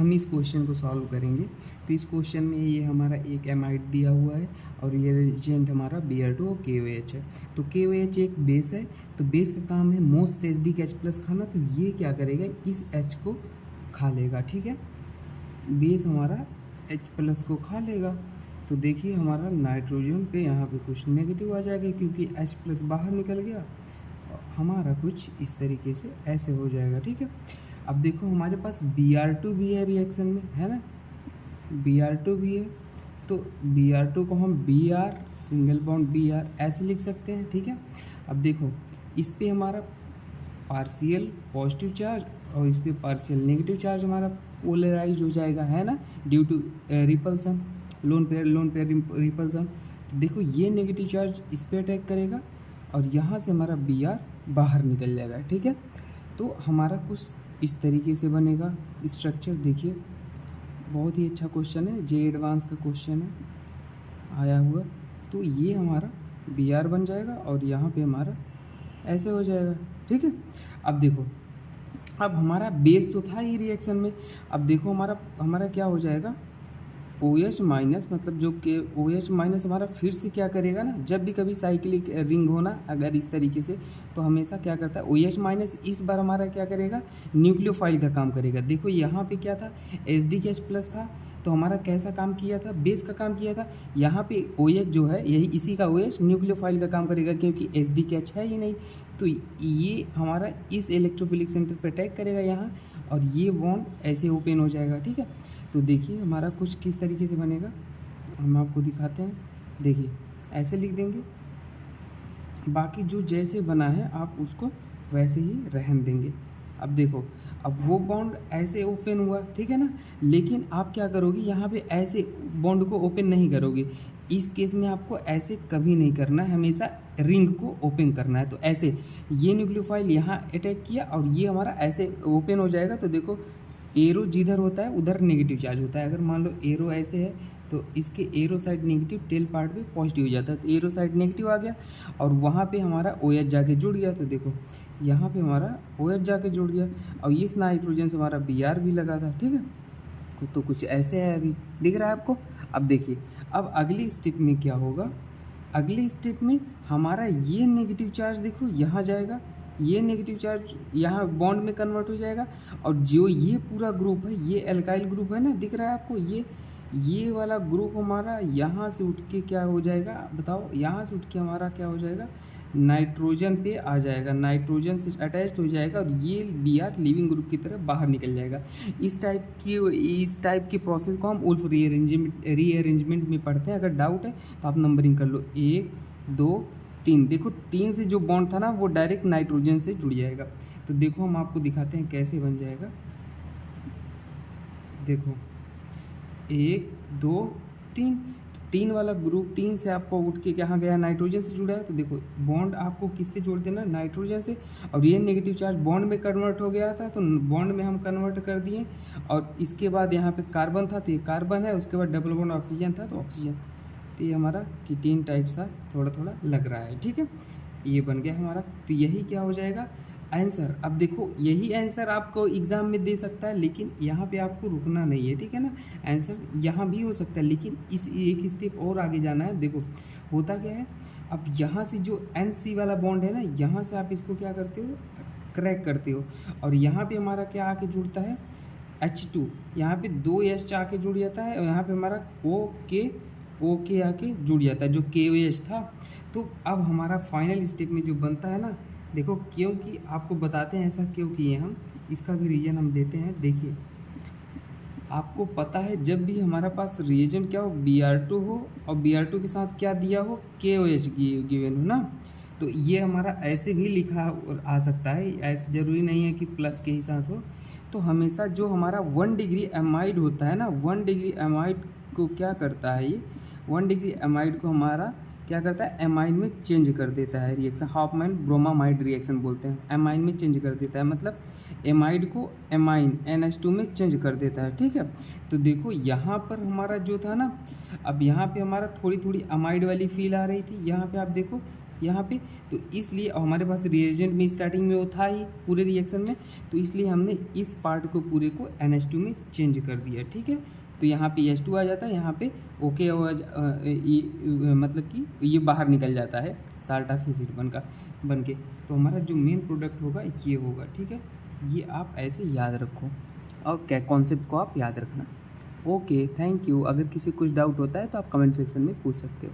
हम इस क्वेश्चन को सॉल्व करेंगे। तो इस क्वेश्चन में ये हमारा एक एमाइड दिया हुआ है और ये रिएजेंट हमारा Br2 और KOH है। तो KOH एक बेस है, तो बेस का काम है मोस्ट एसिडिक H+ खाना, तो ये क्या करेगा, इस H को खा लेगा। ठीक है, बेस हमारा H+ को खा लेगा। तो देखिए हमारा नाइट्रोजन पे यहाँ पे कुछ नेगेटिव आ जाएगा क्योंकि H+ बाहर निकल गया, हमारा कुछ इस तरीके से ऐसे हो जाएगा। ठीक है, अब देखो हमारे पास Br2 भी है रिएक्शन में, है ना, Br2 भी है, तो Br2 को हम Br सिंगल बॉन्ड Br ऐसे लिख सकते हैं। ठीक है, अब देखो इस पे हमारा पार्शियल पॉजिटिव चार्ज और इस पे पार्शियल नेगेटिव चार्ज हमारा पोलराइज हो जाएगा, है ना, due to repulsion, lone pair repulsion. तो देखो ये नेगेटिव चार्ज इस पे अटैक करेगा और यहाँ से हमारा Br बाहर निकल जाएगा। ठीक है, तो हमारा कुछ इस तरीके से बनेगा स्ट्रक्चर। देखिए बहुत ही अच्छा क्वेश्चन है, जे एडवांस का क्वेश्चन है आया हुआ। तो ये हमारा Br बन जाएगा और यहाँ पे हमारा ऐसे हो जाएगा। ठीक है, अब देखो अब हमारा बेस तो था ही रिएक्शन में, अब देखो हमारा क्या हो जाएगा, OH माइनस, मतलब जो कि OH माइनस हमारा फिर से क्या करेगा ना, जब भी कभी साइक्लिक रिंग होना अगर इस तरीके से, तो हमेशा क्या करता है OH माइनस इस बार हमारा क्या करेगा, न्यूक्लियोफाइल का काम करेगा। देखो यहाँ पे क्या था, SDKH+ था, तो हमारा कैसा काम किया था, बेस का काम किया था। यहाँ पे OH जो है यही इसी का OH न्यूक्लियोफाइल का काम करेगा क्योंकि SDKH है ही नहीं, तो ये हमारा इस इलेक्ट्रोफिलिक सेंटर पर अटैक करेगा यहाँ और ये बॉन्ड ऐसे ओपन हो जाएगा। ठीक है, तो देखिए हमारा कुछ किस तरीके से बनेगा, हम आपको दिखाते हैं। देखिए ऐसे लिख देंगे, बाकी जो जैसे बना है आप उसको वैसे ही रहन देंगे। अब देखो अब वो बॉन्ड ऐसे ओपन हुआ, ठीक है ना, लेकिन आप क्या करोगे, यहाँ पे ऐसे बॉन्ड को ओपन नहीं करोगे। इस केस में आपको ऐसे कभी नहीं करना है, हमेशा रिंग को ओपन करना है। तो ऐसे ये न्यूक्लियोफाइल यहाँ अटैक किया और ये हमारा ऐसे ओपन हो जाएगा। तो देखो एरो जिधर होता है उधर नेगेटिव चार्ज होता है। अगर मान लो एरो ऐसे है तो इसके arrow side negative, tail part पे पॉजिटिव हो जाता है, तो एरो साइड नेगेटिव आ गया और वहाँ पे हमारा OH जाके जुड़ गया। तो देखो यहाँ पे हमारा OH जाके जुड़ गया और इस नाइट्रोजन से हमारा Br भी लगा था। ठीक है, तो कुछ ऐसे है, अभी दिख रहा है आपको। अब देखिए अब अगली स्टेप में क्या होगा, अगली स्टेप में हमारा ये नेगेटिव चार्ज देखो यहाँ जाएगा, ये नेगेटिव चार्ज यहाँ बॉन्ड में कन्वर्ट हो जाएगा और जो ये पूरा ग्रुप है, ये एल्काइल ग्रुप है ना, दिख रहा है आपको, ये वाला ग्रुप हमारा यहाँ से उठ के क्या हो जाएगा बताओ, यहाँ से उठ के हमारा क्या हो जाएगा, नाइट्रोजन पे आ जाएगा, नाइट्रोजन से अटैच्ड हो जाएगा और ये Br लिविंग ग्रुप की तरफ बाहर निकल जाएगा। इस टाइप की प्रोसेस को हम वुल्फ रीअरेंजमेंट में पढ़ते हैं। अगर डाउट है तो आप नंबरिंग कर लो, 1 2 3। देखो 3 से जो बॉन्ड था ना वो डायरेक्ट नाइट्रोजन से जुड़ जाएगा। तो देखो हम आपको दिखाते हैं कैसे बन जाएगा। देखो 1 2 3, 3 वाला ग्रुप 3 से आपको उठ के कहाँ गया, नाइट्रोजन से जुड़ा है। तो देखो बॉन्ड आपको किससे जोड़ देना, नाइट्रोजन से, और ये नेगेटिव चार्ज बॉन्ड में कन्वर्ट हो गया था तो बॉन्ड में हम कन्वर्ट कर दिए। और इसके बाद यहाँ पे कार्बन था तो ये कार्बन है, उसके बाद डबल बॉन्ड ऑक्सीजन था तो ऑक्सीजन, तो ये हमारा कीटीन टाइप सा थोड़ा थोड़ा लग रहा है। ठीक है, ये बन गया हमारा। तो यही क्या हो जाएगा आंसर। अब देखो यही आंसर आपको एग्जाम में दे सकता है, लेकिन यहाँ पे आपको रुकना नहीं है, ठीक है ना। आंसर यहाँ भी हो सकता है लेकिन इस एक स्टेप और आगे जाना है। देखो होता क्या है, अब यहाँ से जो NC वाला बॉन्ड है ना, यहाँ से आप इसको क्या करते हो, क्रैक करते हो और यहाँ पे हमारा क्या आके जुड़ता है, H2, यहाँ पे 2H आके जुड़ जाता है और यहाँ पे हमारा OK आके जुड़ जाता है जो KOH था। तो अब हमारा फाइनल स्टेप में जो बनता है ना, देखो क्योंकि आपको बताते हैं ऐसा क्यों किए हम, इसका भी रीजन हम देते हैं। देखिए आपको पता है जब भी हमारा पास रिएजेंट क्या हो, Br2 हो और Br2 के साथ क्या दिया हो, KOH गिवन हो ना, तो ये हमारा ऐसे भी लिखा और आ सकता है, ऐसे ज़रूरी नहीं है कि प्लस के ही साथ हो। तो हमेशा जो हमारा 1 डिग्री एमाइड होता है ना, 1 डिग्री एमाइड को क्या करता है, ये 1 डिग्री एमाइड को हमारा क्या करता है, एमाइन में चेंज कर देता है रिएक्शन, हाफमैन ब्रोमामाइड रिएक्शन बोलते हैं, एमाइन में चेंज कर देता है, मतलब एमाइड को एमाइन NH2 में चेंज कर देता है। ठीक है, तो देखो यहाँ पर हमारा जो था ना, अब यहाँ पे हमारा थोड़ी थोड़ी अमाइड वाली फील आ रही थी, यहाँ पे आप देखो यहाँ पे। तो इसलिए हमारे पास रिएजेंट में स्टार्टिंग में वो था ही पूरे रिएक्शन में, तो इसलिए हमने इस पार्ट को पूरे को NH2 में चेंज कर दिया, ठीक है। तो यहाँ पे H2 आ जाता है, यहाँ पे ओके मतलब कि ये बाहर निकल जाता है साल्ट ऑफ एसिड बन के। तो हमारा जो मेन प्रोडक्ट होगा ये होगा, ठीक है। ये आप ऐसे याद रखो और क्या कॉन्सेप्ट को आप याद रखना। Okay, thank you. अगर किसी कुछ डाउट होता है तो आप कमेंट सेक्शन में पूछ सकते हो।